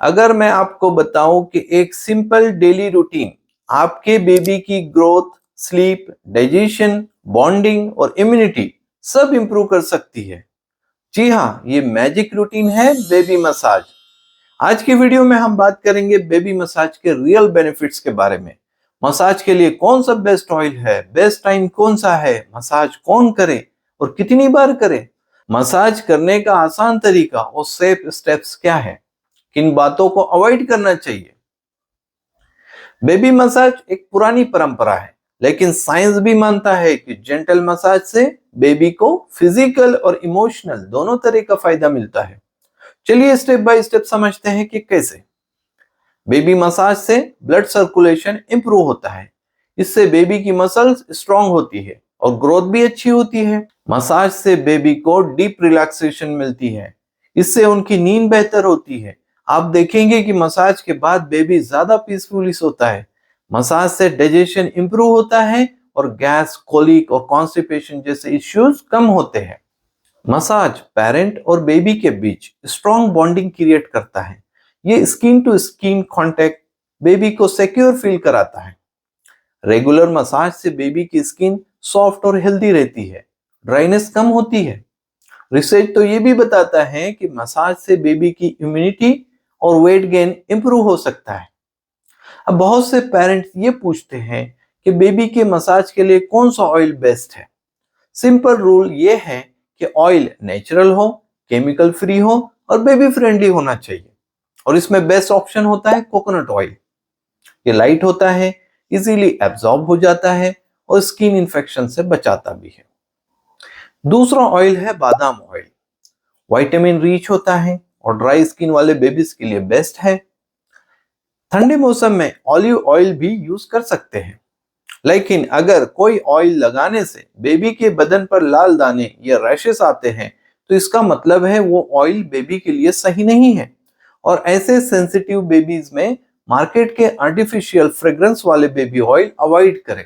अगर मैं आपको बताऊं कि एक सिंपल डेली रूटीन आपके बेबी की ग्रोथ, स्लीप, डाइजेशन, बॉन्डिंग और इम्यूनिटी सब इंप्रूव कर सकती है। जी हाँ, ये मैजिक रूटीन है बेबी मसाज। आज की वीडियो में हम बात करेंगे बेबी मसाज के रियल बेनिफिट्स के बारे में। मसाज के लिए कौन सा बेस्ट ऑयल है, बेस्ट टाइम कौन सा है, मसाज कौन करे और कितनी बार करे, मसाज करने का आसान तरीका और सेफ स्टेप्स क्या है, किन बातों को अवॉइड करना चाहिए। बेबी मसाज एक पुरानी परंपरा है, लेकिन साइंस भी मानता है कि जेंटल मसाज से बेबी को फिजिकल और इमोशनल दोनों तरह का फायदा मिलता है। चलिए स्टेप बाय स्टेप समझते हैं कि कैसे। बेबी मसाज से ब्लड सर्कुलेशन इंप्रूव होता है। इससे बेबी की मसल्स स्ट्रांग होती है और ग्रोथ भी अच्छी होती है। मसाज से बेबी को डीप रिलैक्सेशन मिलती है। इससे उनकी नींद बेहतर होती है। आप देखेंगे कि मसाज के बाद बेबी ज्यादा पीसफुली सोता है। मसाज से डाइजेशन इंप्रूव होता है और गैस, कोलिक और कॉन्स्टिपेशन जैसे इश्यूज कम होते हैं। मसाज पेरेंट और बेबी के बीच स्ट्रॉन्ग बॉन्डिंग क्रिएट करता है। ये skin to skin contact baby को सिक्योर फील कराता है। रेगुलर मसाज से बेबी की स्किन सॉफ्ट और हेल्दी रहती है, ड्राइनेस कम होती है। रिसर्च तो ये भी बताता है कि मसाज से बेबी की इम्यूनिटी और वेट गेन इंप्रूव हो सकता है। अब बहुत से पेरेंट्स ये पूछते हैं कि बेबी के मसाज के लिए कौन सा ऑयल बेस्ट है। सिंपल रूल ये है कि ऑयल नेचुरल हो, केमिकल फ्री हो और बेबी फ्रेंडली होना चाहिए। और इसमें बेस्ट ऑप्शन होता है कोकोनट ऑयल। ये लाइट होता है, इजीली एब्जॉर्ब हो जाता है और स्किन इन्फेक्शन से बचाता भी है। दूसरा ऑयल है बादाम ऑयल। विटामिन रिच होता है और ड्राई स्किन वाले बेबीज के लिए बेस्ट है। ठंडे मौसम में ऑलिव ऑयल भी यूज कर सकते हैं, लेकिन अगर कोई ऑयल लगाने से बेबी के बदन पर लाल दाने या रैशेस आते हैं तो इसका मतलब है वो ऑयल बेबी के लिए सही नहीं है। और ऐसे सेंसिटिव बेबीज में मार्केट के आर्टिफिशियल फ्रेग्रेंस वाले बेबी ऑयल अवॉइड करें।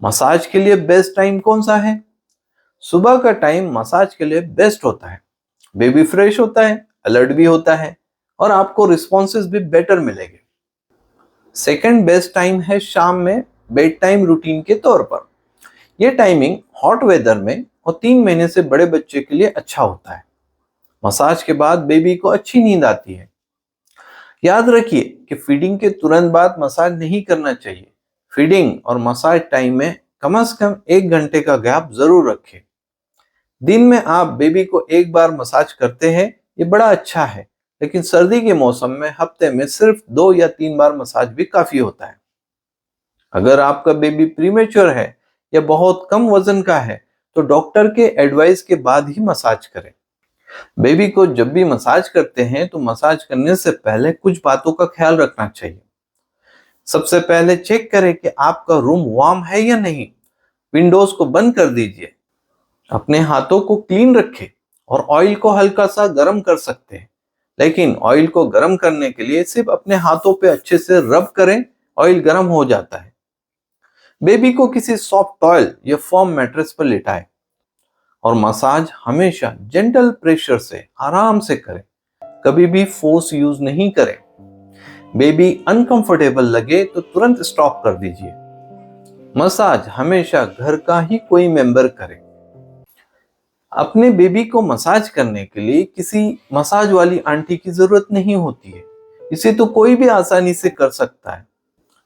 मसाज के लिए बेस्ट टाइम कौन सा है? सुबह का टाइम मसाज के लिए बेस्ट होता है। बेबी फ्रेश होता है, अलर्ट भी होता है और आपको रिस्पॉन्सेस भी बेटर मिलेंगे। सेकंड बेस्ट टाइम है शाम में, बेड टाइम रूटीन के तौर पर। यह टाइमिंग हॉट वेदर में और 3 महीने से बड़े बच्चे के लिए अच्छा होता है। मसाज के बाद बेबी को अच्छी नींद आती है। याद रखिए कि फीडिंग के तुरंत बाद मसाज नहीं करना चाहिए। फीडिंग और मसाज टाइम में कम से कम 1 घंटे का गैप जरूर रखें। दिन में आप बेबी को एक बार मसाज करते हैं, ये बड़ा अच्छा है, लेकिन सर्दी के मौसम में हफ्ते में सिर्फ 2 या 3 बार मसाज भी काफी होता है। अगर आपका बेबी प्रीमेच्योर है या बहुत कम वजन का है तो डॉक्टर के एडवाइस के बाद ही मसाज करें। बेबी को जब भी मसाज करते हैं तो मसाज करने से पहले कुछ बातों का ख्याल रखना चाहिए। सबसे पहले चेक करें कि आपका रूम वार्म है या नहीं। विंडोज को बंद कर दीजिए। अपने हाथों को क्लीन रखें और ऑयल को हल्का सा गर्म कर सकते हैं, लेकिन ऑयल को गर्म करने के लिए सिर्फ अपने हाथों पे अच्छे से रब करें, ऑयल गर्म हो जाता है। बेबी को किसी सॉफ्ट टॉयल या फर्म मैट्रेस पर लिटाएं और मसाज हमेशा जेंटल प्रेशर से आराम से करें, कभी भी फोर्स यूज नहीं करें। बेबी अनकंफर्टेबल लगे तो तुरंत स्टॉप कर दीजिए। मसाज हमेशा घर का ही कोई मेंबर करे। अपने बेबी को मसाज करने के लिए किसी मसाज वाली आंटी की जरूरत नहीं होती है। इसे तो कोई भी आसानी से कर सकता है।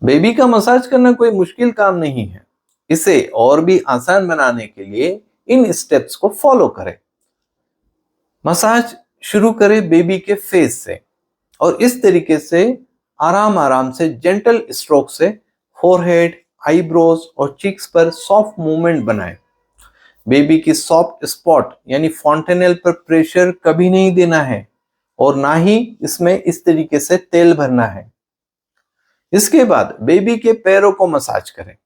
बेबी का मसाज करना कोई मुश्किल काम नहीं है। इसे और भी आसान बनाने के लिए इन स्टेप्स को फॉलो करें। मसाज शुरू करें बेबी के फेस से और इस तरीके से आराम आराम से जेंटल स्ट्रोक से फोरहेड, आईब्रोज और चीक्स पर सॉफ्ट मूवमेंट बनाएं। बेबी की सॉफ्ट स्पॉट यानी फॉन्टेनेल पर प्रेशर कभी नहीं देना है और ना ही इसमें इस तरीके से तेल भरना है। इसके बाद बेबी के पैरों को मसाज करें।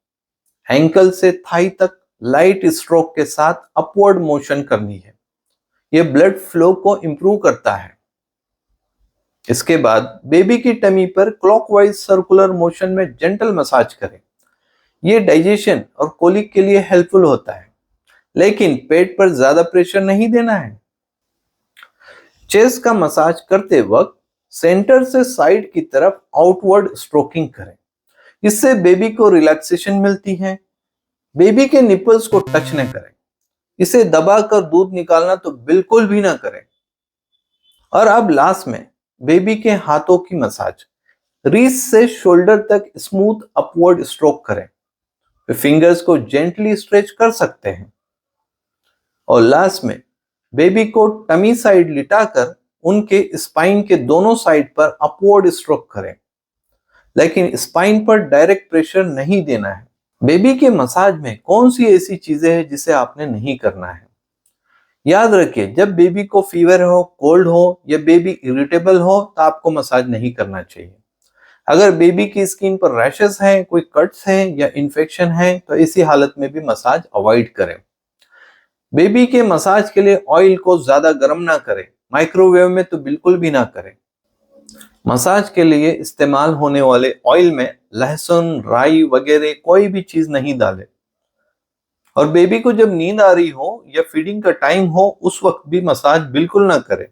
एंकल से थाई तक लाइट स्ट्रोक के साथ अपवर्ड मोशन करनी है। यह ब्लड फ्लो को इंप्रूव करता है। इसके बाद बेबी की टमी पर क्लॉकवाइज सर्कुलर मोशन में जेंटल मसाज करें। यह डाइजेशन और कोलिक के लिए हेल्पफुल होता है, लेकिन पेट पर ज्यादा प्रेशर नहीं देना है। चेस्ट का मसाज करते वक्त सेंटर से साइड की तरफ आउटवर्ड स्ट्रोकिंग करें। इससे बेबी को रिलैक्सेशन मिलती है। बेबी के निपल्स को टच न करें। इसे दबाकर दूध निकालना तो बिल्कुल भी ना करें। और अब लास्ट में बेबी के हाथों की मसाज। रिस्ट से शोल्डर तक स्मूथ अपवर्ड स्ट्रोक करें। फिंगर्स को जेंटली स्ट्रेच कर सकते हैं। और लास्ट में बेबी को टमी साइड लिटाकर उनके स्पाइन के दोनों साइड पर अपवर्ड स्ट्रोक करें, लेकिन स्पाइन पर डायरेक्ट प्रेशर नहीं देना है। बेबी के मसाज में कौन सी ऐसी चीजें हैं जिसे आपने नहीं करना है? याद रखिए, जब बेबी को फीवर हो, कोल्ड हो या बेबी इरिटेबल हो तो आपको मसाज नहीं करना चाहिए। अगर बेबी की स्किन पर रैशेस हैं, कोई कट्स हैं या इन्फेक्शन है तो इसी हालत में भी मसाज अवॉइड करें। बेबी के मसाज के लिए ऑयल को ज्यादा गर्म ना करें, माइक्रोवेव में तो बिल्कुल भी ना करें। मसाज के लिए इस्तेमाल होने वाले ऑयल में लहसुन, राई वगैरह कोई भी चीज नहीं डालें। और बेबी को जब नींद आ रही हो या फीडिंग का टाइम हो उस वक्त भी मसाज बिल्कुल ना करें।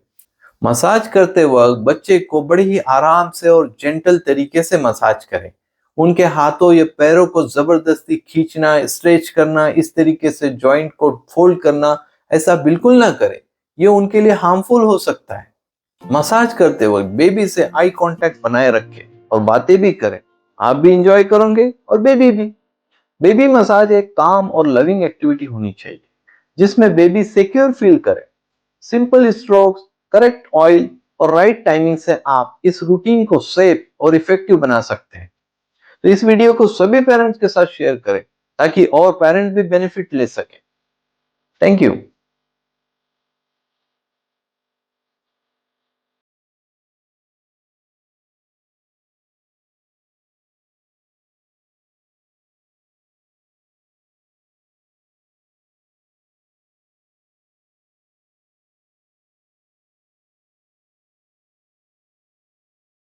मसाज करते वक्त बच्चे को बड़ी ही आराम से और जेंटल तरीके से मसाज करें। उनके हाथों या पैरों को जबरदस्ती खींचना, स्ट्रेच करना, इस तरीके से जॉइंट को फोल्ड करना, ऐसा बिल्कुल ना करें। ये उनके लिए हार्मफुल हो सकता है। मसाज करते वक्त बेबी से आई कांटेक्ट बनाए रखें और बातें भी करें। आप भी इंजॉय करोगे और बेबी भी। बेबी मसाज एक काम और लविंग एक्टिविटी होनी चाहिए जिसमें बेबी सिक्योर फील करे। सिंपल स्ट्रोक्स, करेक्ट ऑयल और राइट टाइमिंग से आप इस रूटीन को सेफ और इफेक्टिव बना सकते हैं। तो इस वीडियो को सभी पेरेंट्स के साथ शेयर करें ताकि और पेरेंट्स भी बेनिफिट ले सके। Thank you.